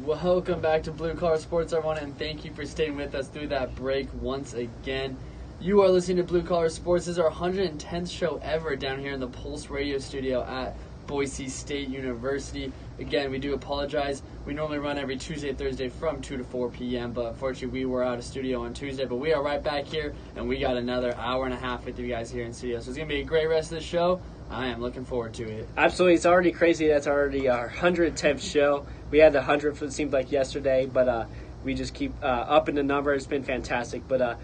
Welcome back to Blue Collar Sports, everyone, and thank you for staying with us through that break once again. You are listening to Blue Collar Sports. This is our 110th show ever down here in the Pulse Radio studio at Boise State University. Again, we do apologize. We normally run every Tuesday, Thursday from 2 to 4 p.m., but unfortunately we were out of studio on Tuesday. But we are right back here, and we got another hour and a half with you guys here in studio. So it's going to be a great rest of the show. I am looking forward to it. Absolutely. It's already crazy. That's already our 110th show. We had the 100th, it seemed like yesterday, but we just keep upping the number. It's been fantastic. But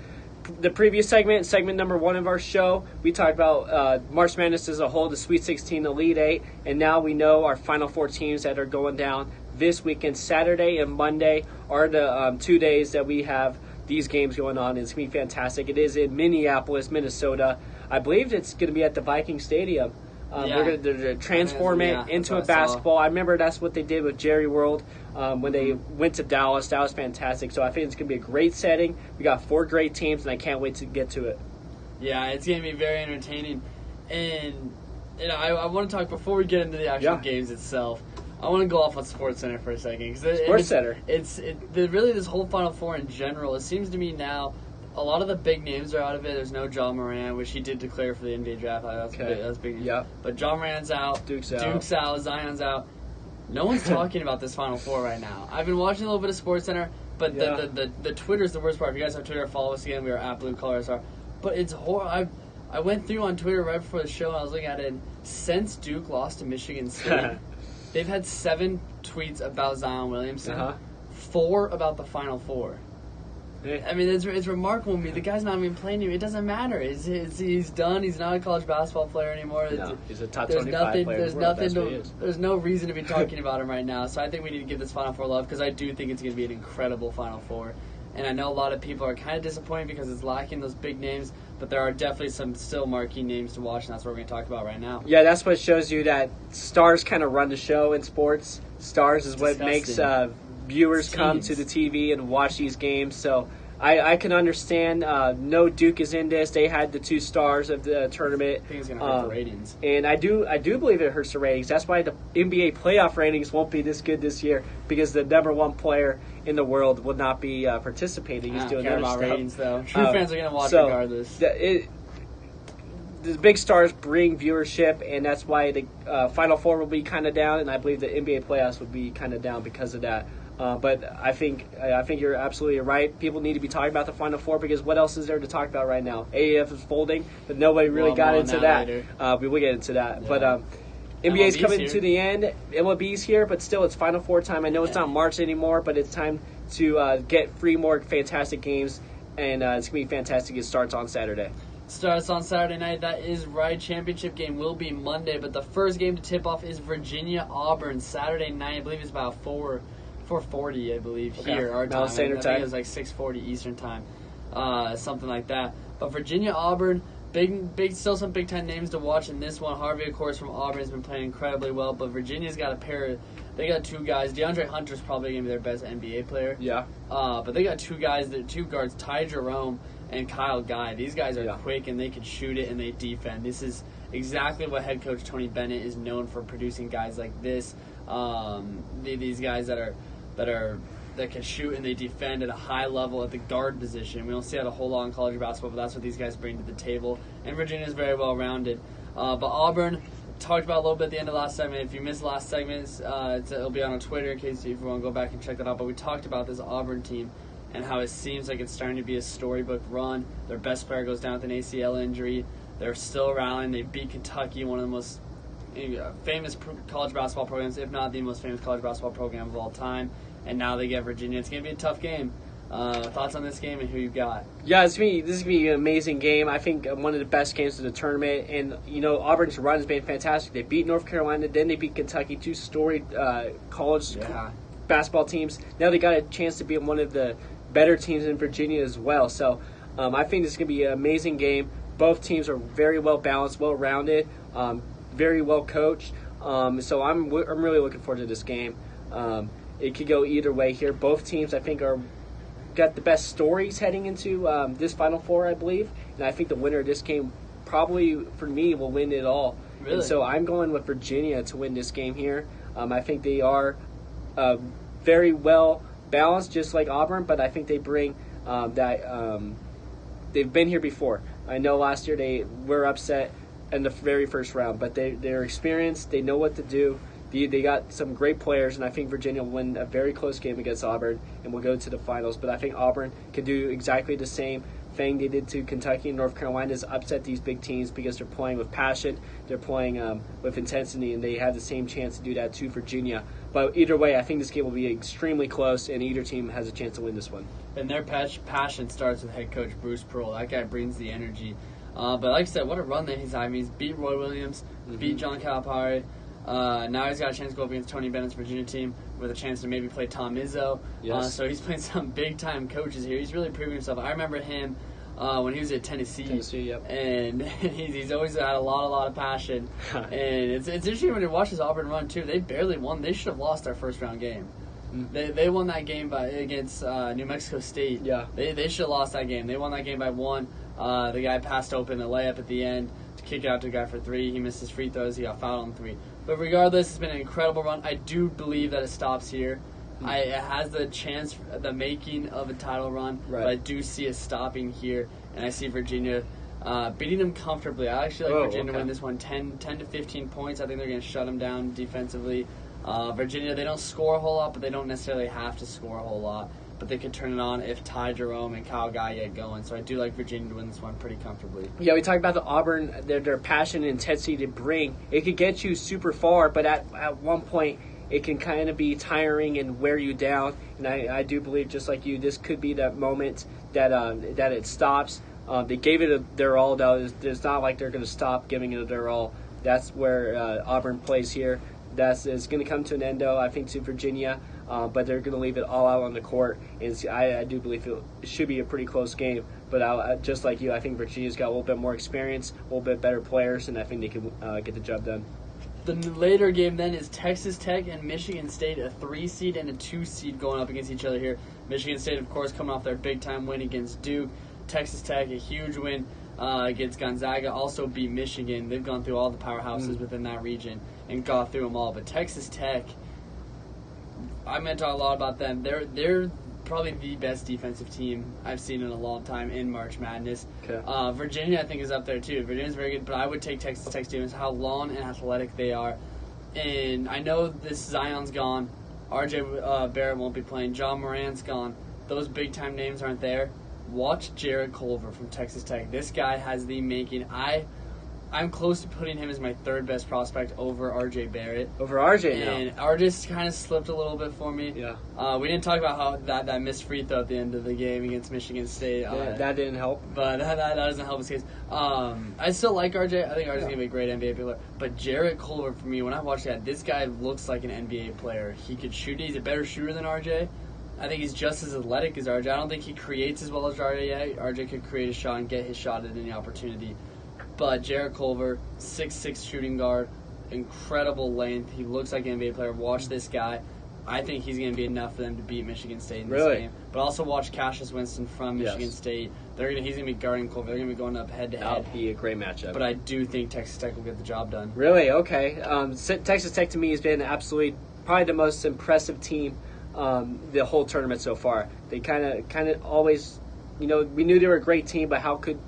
the previous segment number 1 of our show, we talked about March Madness as a whole, the Sweet 16, Elite 8, and now we know our Final Four teams that are going down this weekend. Saturday and Monday are the 2 days that we have these games going on. It's going to be fantastic. It is in Minneapolis, Minnesota. I believe it's going to be at the Viking Stadium. They're going to transform it into a basketball. I remember that's what they did with Jerry World when they went to Dallas. That was fantastic. So I think it's going to be a great setting. We got 4 great teams, and I can't wait to get to it. Yeah, it's going to be very entertaining. And I want to talk, before we get into the actual games itself, I want to go off on SportsCenter for a second. SportsCenter. Really this whole Final Four in general, it seems to me now, a lot of the big names are out of it. There's no John Moran, which he did declare for the NBA draft. That's big news. Yep. But John Moran's out. Duke's out. Zion's out. No one's talking about this Final Four right now. I've been watching a little bit of SportsCenter, but the Twitter's the worst part. If you guys have Twitter, follow us again. We are at Blue Collar SR. But it's horrible. I went through on Twitter right before the show, and I was looking at it. And since Duke lost to Michigan State, they've had 7 tweets about Zion Williamson, 4 about the Final Four. I mean, it's remarkable to me. The guy's not even playing anymore. It doesn't matter. He's done. He's not a college basketball player anymore. No, he's a top 25 player. There's no reason to be talking about him right now. So I think we need to give this Final Four love, because I do think it's going to be an incredible Final Four. And I know a lot of people are kind of disappointed because it's lacking those big names, but there are definitely some still marquee names to watch, and that's what we're going to talk about right now. Yeah, that's what shows you that stars kind of run the show in sports. Stars is what makes viewers come to the TV and watch these games. So I can understand. No Duke is in this. They had the 2 stars of the tournament. I think it's going to hurt the ratings. And I do believe it hurts the ratings. That's why the NBA playoff ratings won't be this good this year, because the number 1 player in the world will not be participating. He's doing care about ratings, though. True fans are going to watch regardless. The big stars bring viewership, and that's why the Final Four will be kind of down, and I believe the NBA playoffs will be kind of down because of that. But I think you're absolutely right. People need to be talking about the Final Four, because what else is there to talk about right now? AAF is folding, but nobody really got into that. We will get into that. Yeah. But NBA's coming to the end. MLB's here, but still it's Final Four time. I know it's not March anymore, but it's time to get 3 more fantastic games, and it's going to be fantastic. It starts on Saturday. Starts on Saturday night. That is right. Championship game will be Monday, but the first game to tip off is Virginia-Auburn Saturday night. I believe it's about 4:40, I believe, here, our time. I think it was like 6:40 Eastern time, something like that. But Virginia-Auburn, still some Big Ten names to watch in this one. Harvey, of course, from Auburn has been playing incredibly well, but Virginia's got they got 2 guys. DeAndre Hunter's probably going to be their best NBA player. Yeah. But they got 2 guys, 2 guards, Ty Jerome and Kyle Guy. These guys are quick, and they can shoot it, and they defend. This is exactly what head coach Tony Bennett is known for, producing guys like this. These guys that can shoot and they defend at a high level at the guard position. We don't see that a whole lot in college basketball, but that's what these guys bring to the table. And Virginia is very well rounded. But Auburn, talked about a little bit at the end of last segment. If you missed last segment, it'll be on our Twitter in case if you want to go back and check that out. But we talked about this Auburn team and how it seems like it's starting to be a storybook run. Their best player goes down with an ACL injury. They're still rallying. They beat Kentucky, one of the most famous college basketball programs, if not the most famous college basketball program of all time. And now they get Virginia. It's going to be a tough game. Thoughts on this game and who you've got? Yeah, this is going to be an amazing game. I think one of the best games of the tournament. And, Auburn's run has been fantastic. They beat North Carolina, then they beat Kentucky, 2 storied college basketball teams. Now they got a chance to be one of the better teams in Virginia as well. So I think this is going to be an amazing game. Both teams are very well balanced, well rounded, very well coached. So I'm really looking forward to this game. It could go either way here. Both teams, I think, got the best stories heading into this Final Four, I believe. And I think the winner of this game probably, for me, will win it all. Really? And so I'm going with Virginia to win this game here. I think they are very well balanced, just like Auburn, but I think they bring they've been here before. I know last year they were upset in the very first round, but they're experienced. They know what to do. They got some great players, and I think Virginia will win a very close game against Auburn and will go to the finals. But I think Auburn can do exactly the same thing they did to Kentucky and North Carolina, is upset these big teams because they're playing with passion, they're playing with intensity, and they have the same chance to do that to Virginia. But either way, I think this game will be extremely close, and either team has a chance to win this one. And their passion starts with head coach Bruce Pearl. That guy brings the energy. But like I said, what a run that he's had. I mean, he's beat Roy Williams, beat John Calipari. Now he's got a chance to go up against Tony Bennett's Virginia team with a chance to maybe play Tom Izzo. Yes. So he's playing some big-time coaches here. He's really proving himself. I remember him when he was at Tennessee. Yep. And he's always had a lot of passion. And it's interesting when you watch this Auburn run, too. They barely won. They should have lost their first-round game. They won that game against New Mexico State. Yeah. They should have lost that game. They won that game by 1. The guy passed open a layup at the end to kick it out to a guy for 3. He missed his free throws. He got fouled on 3. But regardless, it's been an incredible run. I do believe that it stops here. It has the chance, the making of a title run, but I do see it stopping here, and I see Virginia beating them comfortably. I actually like Virginia to win this one 10 to 15 points. I think they're going to shut them down defensively. Virginia, they don't score a whole lot, but they don't necessarily have to score a whole lot. But they could turn it on if Ty Jerome and Kyle Guy get going. So I do like Virginia to win this one pretty comfortably. Yeah, we talked about the Auburn, their passion and intensity to bring. It could get you super far, but at one point it can kind of be tiring and wear you down. And I do believe, just like you, this could be that moment that it stops. They gave it their all, though. It's not like they're going to stop giving it their all. That's where Auburn plays here. It's going to come to an end, though, I think, to Virginia. But they're going to leave it all out on the court. And I do believe it should be a pretty close game. But just like you, I think Virginia's got a little bit more experience, a little bit better players, and I think they can get the job done. The later game then is Texas Tech and Michigan State, a 3 seed and a 2 seed going up against each other here. Michigan State, of course, coming off their big-time win against Duke. Texas Tech, a huge win against Gonzaga, also beat Michigan. They've gone through all the powerhouses within that region and got through them all. But Texas Tech, I'm going to talk a lot about them. They're probably the best defensive team I've seen in a long time in March Madness. Okay. Virginia, I think, is up there too. Virginia's very good, but I would take Texas Tech's defense, how long and athletic they are. And I know this Zion's gone. RJ Barrett won't be playing. John Moran's gone. Those big-time names aren't there. Watch Jarrett Culver from Texas Tech. This guy has the making. I'm close to putting him as my third best prospect over RJ Barrett. Over RJ now. And RJ's kind of slipped a little bit for me. Yeah. We didn't talk about how that missed free throw at the end of the game against Michigan State. That didn't help. But that doesn't help his case. I still like RJ. I think RJ's going to be a great NBA player. But Jarrett Culver, for me, when I watch that, this guy looks like an NBA player. He could shoot. He's a better shooter than RJ. I think he's just as athletic as RJ. I don't think he creates as well as RJ yet. RJ could create a shot and get his shot at any opportunity. But Jarrett Culver, 6'6" shooting guard, incredible length. He looks like an NBA player. Watch this guy. I think he's going to be enough for them to beat Michigan State in this game. But also watch Cassius Winston from Michigan State. He's going to be guarding Culver. They're going to be going up head-to-head. That'll be a great matchup. But I do think Texas Tech will get the job done. Really? Okay. Texas Tech, to me, has been absolutely probably the most impressive team the whole tournament so far. They kind of always, we knew they were a great team, but how good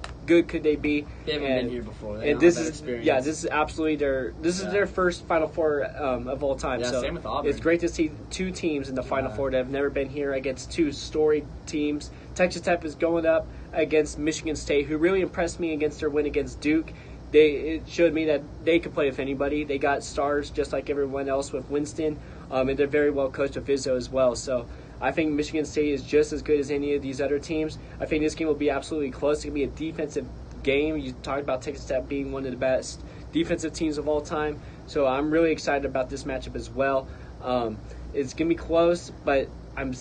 could they be? They haven't been here before. They and don't have that experience. This is absolutely their first Final Four of all time. Yeah, so same with Auburn. It's great to see two teams in the Final Four that have never been here against two storied teams. Texas Tech is going up against Michigan State, who really impressed me against their win against Duke. It showed me that they could play with anybody. They got stars just like everyone else with Winston, and they're very well coached with Izzo as well. So I think Michigan State is just as good as any of these other teams. I think this game will be absolutely close. It's going to be a defensive game. You talked about Texas Tech being one of the best defensive teams of all time. So I'm really excited about this matchup as well. It's going to be close, but I'm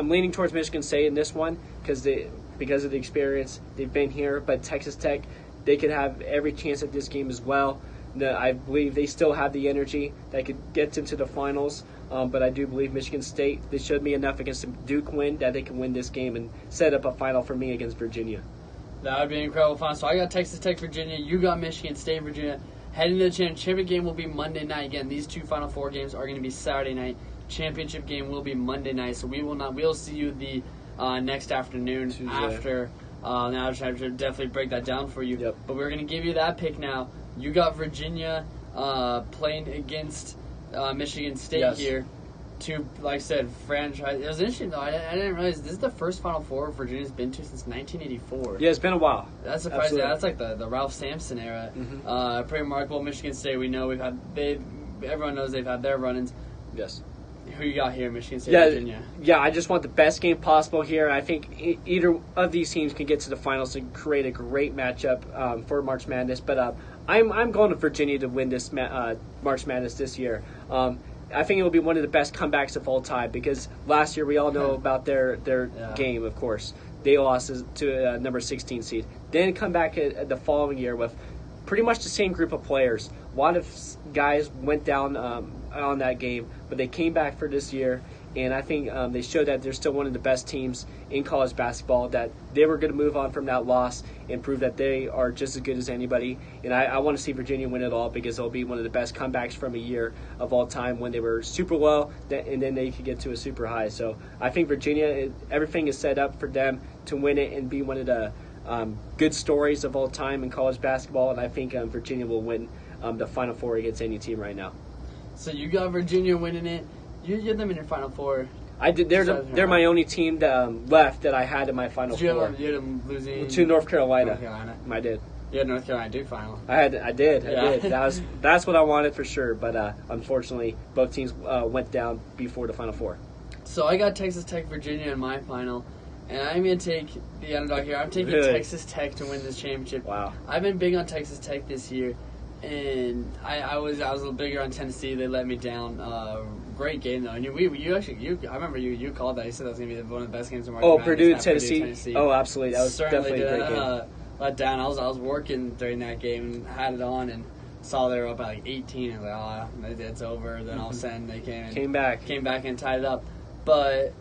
leaning towards Michigan State in this one because of the experience. They've been here, but Texas Tech, they could have every chance at this game as well. I believe they still have the energy that could get them to the finals. But I do believe Michigan State, they showed me enough against the Duke win that they can win this game and set up a final for me against Virginia. That would be an incredible final. So I got Texas Tech, Virginia. You got Michigan State, Virginia. Heading to the championship game will be Monday night. Again, these two Final Four games are going to be Saturday night. championship game will be Monday night, so we'll see you the next afternoon Tuesday. after. Now I should definitely break that down for you. Yep. But we're going to give you that pick now. You got Virginia playing against Michigan State here. To, like I said, franchise. It was interesting, though. I didn't realize this is the first Final Four Virginia's been to since 1984. Yeah, it's been a while. That's surprising. Absolutely. That's like the Ralph Sampson era. Pretty remarkable. Michigan State, we know everyone knows they've had their run-ins. Yes. Who you got here, Michigan State, Virginia? Yeah, I just want the best game possible here. I think either of these teams can get to the finals and create a great matchup for March Madness. But I'm going to Virginia to win this March Madness this year. I think it will be one of the best comebacks of all time because last year we all know about their game, of course. They lost to a number 16 seed. Then come back the following year with pretty much the same group of players. A lot of guys went down on that game, but they came back for this year. And I think they showed that they're still one of the best teams in college basketball, that they were going to move on from that loss and prove that they are just as good as anybody. And I want to see Virginia win it all because it'll be one of the best comebacks from a year of all time when they were super low and then they could get to a super high. So I think Virginia, everything is set up for them to win it and be one of the good stories of all time in college basketball. And I think Virginia will win the Final Four against any team right now. So you got Virginia winning it. You had them in your Final Four. I did. They're my only team that, left that I had in my Final Four. You had them losing to North Carolina. North Carolina. I did. You had North Carolina Duke final. I did. That's what I wanted for sure. But unfortunately, both teams went down before the Final Four. So I got Texas Tech, Virginia in my final, and I'm going to take the underdog here. I'm taking Really? Texas Tech to win this championship. Wow. I've been big on Texas Tech this year, and I was a little bigger on Tennessee. They let me down. Great game though, and I remember you called that. You said that was going to be one of the best games of March Madness. Purdue, Tennessee. Oh, absolutely. That was Certainly definitely a great game. Let down. I was working during that game and had it on and saw they were up at like 18. I was like, it's over. Then all of a sudden they came back and tied it up. But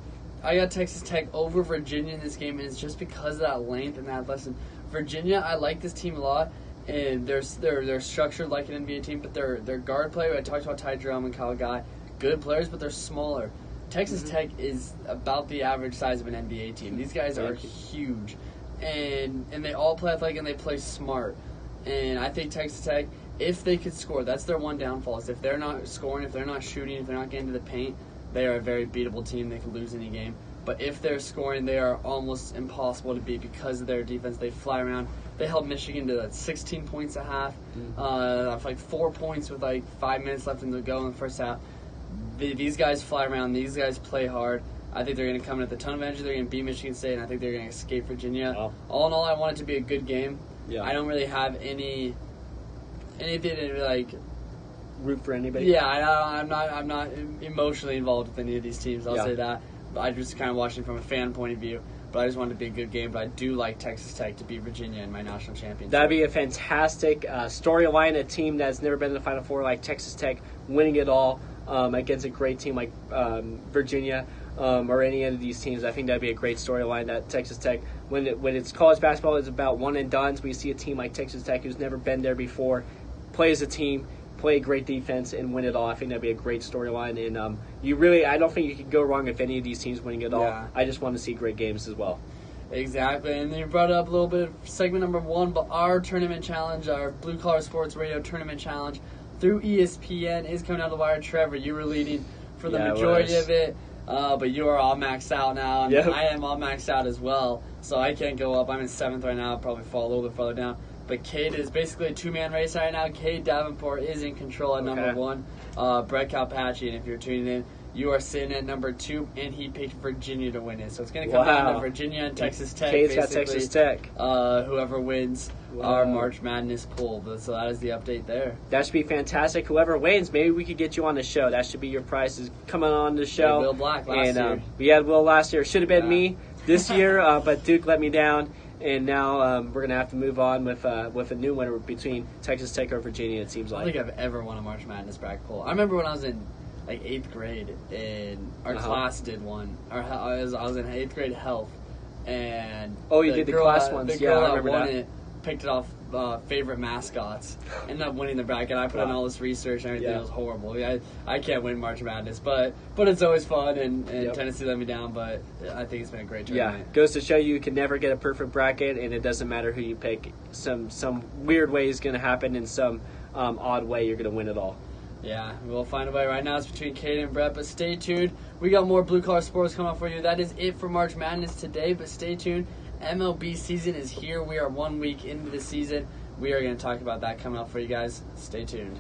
I got Texas Tech over Virginia in this game, and it's just because of that length and that lesson. Virginia, I like this team a lot, and they're structured like an NBA team, but their guard play. I talked about Ty Jerome and Kyle Guy, good players, but they're smaller. Texas Tech is about the average size of an NBA team. These guys are huge, and they all play athletic and they play smart. And I think Texas Tech, if they could score, that's their one downfall. Is if they're not scoring, if they're not shooting, if they're not getting to the paint, they are a very beatable team. They could lose any game. But if they're scoring, they are almost impossible to beat because of their defense. They fly around. They held Michigan to 16 points a half, like 4 points with like 5 minutes left in the first half. These guys fly around. These guys play hard. I think they're going to come in at a ton of energy. They're going to beat Michigan State, and I think they're going to escape Virginia. Wow. All in all, I want it to be a good game. Yeah. I don't really have anything to like root for anybody. Yeah, I'm not emotionally involved with any of these teams. I'll say that. I'm just kind of watching from a fan point of view. But I just want it to be a good game. But I do like Texas Tech to beat Virginia in my national championship. That'd be a fantastic storyline. A team that's never been in the Final Four like Texas Tech winning it all against a great team like Virginia or any of these teams. I think that'd be a great storyline. That Texas Tech, when it's college basketball, is about one and dones. We see a team like Texas Tech who's never been there before play as a team, play a great defense, and win it all. I think that'd be a great storyline. And I don't think you could go wrong if any of these teams winning it all. Yeah. I just want to see great games as well. Exactly, and then you brought up a little bit of segment number 1, but our tournament challenge, our Blue Collar Sports Radio tournament challenge through ESPN is coming out of the wire. Trevor, you were leading for the majority of it, but you are all maxed out now, and I am all maxed out as well, so I can't go up. I'm in 7th right now. I'll probably fall a little bit further down. But Cade is basically a two-man race right now. Cade Davenport is in control at number 1. Brett Calpacci, and if you're tuning in, you are sitting at number 2, and he picked Virginia to win it. So it's going to come down to Virginia and Texas Tech. Cade's got Texas Tech. Whoever wins our March Madness pool. So that is the update there. That should be fantastic. Whoever wins, maybe we could get you on the show. That should be your prize, is coming on the show. Will Black last year. We had Will last year. Should have been me this year, but Duke let me down. And now we're going to have to move on with a new winner between Texas Tech or Virginia, it seems like. I don't think I've ever won a March Madness bracket poll. I remember when I was in like 8th grade, and our class did one. I was in 8th grade health, and you did the class ones. The girl I remember that won that. it picked it off favorite mascots. Ended up winning the bracket. I put in all this research and everything. Yeah. It was horrible. I can't win March Madness, but it's always fun, and Tennessee let me down, but I think it's been a great tournament. Yeah, goes to show you can never get a perfect bracket, and it doesn't matter who you pick. Some weird way is going to happen, and some odd way you're going to win it all. Yeah, we'll find a way. Right now it's between Caden and Brett, but stay tuned. We got more Blue Collar Sports coming up for you. That is it for March Madness today, but stay tuned. MLB season is here. We are 1 week into the season. We are going to talk about that coming up for you guys. Stay tuned.